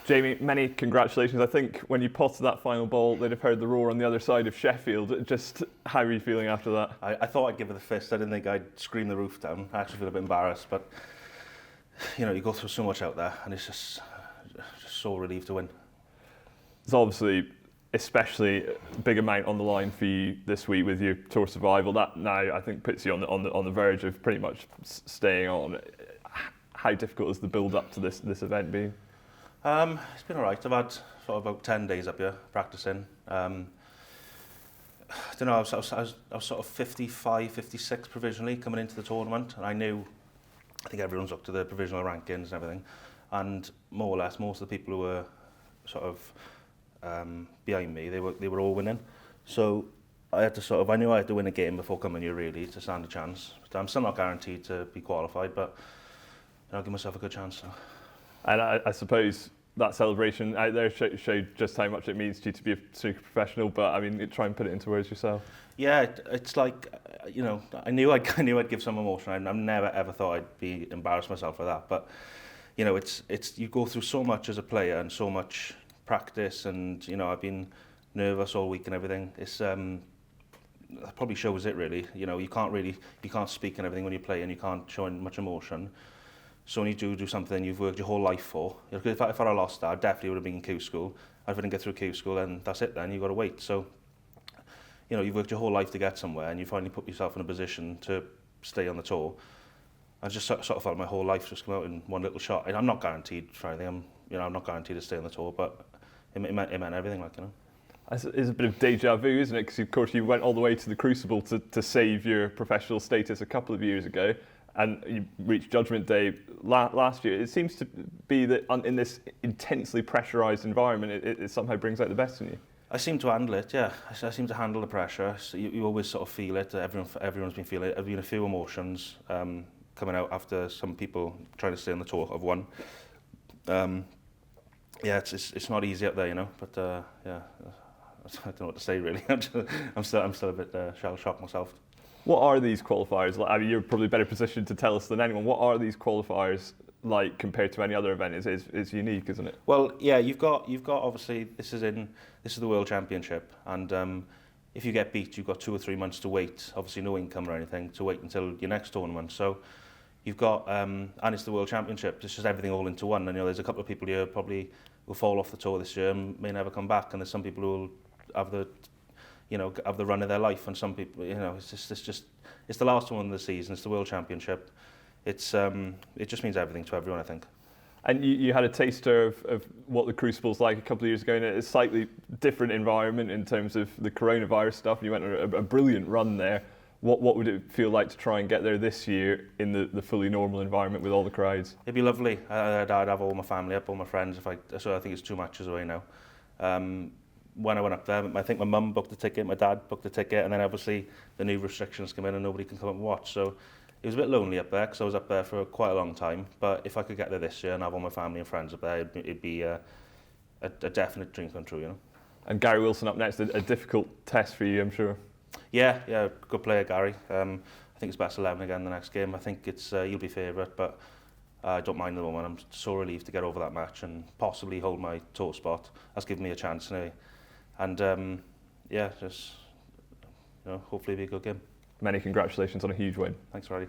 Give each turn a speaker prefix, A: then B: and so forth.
A: Jamie, many congratulations. I think when you potted that final ball, they'd have heard the roar on the other side of Sheffield. Just how are you feeling after that?
B: I thought I'd give it the fist. I didn't think I'd scream the roof down. I actually feel a bit embarrassed, but you go through so much out there, and it's just so relieved to win.
A: It's obviously especially a big amount on the line for you this week with your tour survival. That now I think puts you on the verge of pretty much staying on. How difficult has the build up to this event been?
B: It's been alright. I've had sort of about 10 days up here practicing. I don't know, I was sort of 55, 56 provisionally coming into the tournament, and I think everyone's looked at the provisional rankings and everything, and more or less most of the people who were sort of behind me, they were all winning. So I knew I had to win a game before coming here really to stand a chance. But I'm still not guaranteed to be qualified, but I'll give myself a good chance. So.
A: And I suppose that celebration out there showed just how much it means to you to be a super professional. But I mean, try and put it into words yourself.
B: Yeah, it's like, I knew I'd give some emotion. I've never ever thought I'd be embarrassed myself for that. But it's you go through so much as a player and so much practice, and I've been nervous all week and everything. It's that probably shows it really. You can't speak and everything when you play, and you can't show much emotion. So when you do something you've worked your whole life for, if I'd lost that, I definitely would have been in Q school. If I didn't get through Q school, then that's it. Then you've got to wait. So, you've worked your whole life to get somewhere, and you finally put yourself in a position to stay on the tour. I just sort of felt my whole life just come out in one little shot. And I'm not guaranteed for anything. I'm not guaranteed to stay on the tour, but it meant everything,
A: It's a bit of deja vu, isn't it? Because of course you went all the way to the Crucible to save your professional status a couple of years ago. And you reached Judgment Day last year. It seems to be that in this intensely pressurised environment, it somehow brings out the best in you.
B: I seem to handle it, yeah. I seem to handle the pressure. So you always sort of feel it. Everyone's been feeling it. There's been a few emotions coming out after some people trying to stay on the tour have won. Yeah, it's not easy up there, But yeah, I don't know what to say really. I'm still a bit shell-shocked myself.
A: What are these qualifiers like? I mean, you're probably better positioned to tell us than anyone. What are these qualifiers like compared to any other event? It's unique, isn't it?
B: Well, yeah, you've got obviously this is the World Championship, and if you get beat, you've got 2 or 3 months to wait. Obviously, no income or anything to wait until your next tournament. So you've got and it's the World Championship. It's just everything all into one. And there's a couple of people here probably will fall off the tour this year and may never come back. And there's some people who will have the run of their life, and some people, it's the last one of the season. It's the World Championship. It just means everything to everyone, I think.
A: And you had a taster of what the Crucible's like a couple of years ago in a slightly different environment in terms of the coronavirus stuff. You went on a brilliant run there. What would it feel like to try and get there this year in the fully normal environment with all the crowds?
B: It'd be lovely. I'd have all my family up, all my friends. So I think it's 2 matches away now. When I went up there, I think my mum booked the ticket, my dad booked the ticket, and then obviously the new restrictions come in and nobody can come up and watch. So it was a bit lonely up there because I was up there for quite a long time. But if I could get there this year and have all my family and friends up there, it'd be a definite dream come true,
A: And Gary Wilson up next, a difficult test for you, I'm sure.
B: Yeah, good player, Gary. I think it's best 11 again the next game. I think he'll be favourite, but I don't mind the moment. I'm so relieved to get over that match and possibly hold my tour spot. That's given me a chance anyway. And yeah, just hopefully it'll be a good game.
A: Many congratulations on a huge win.
B: Thanks, Roddy.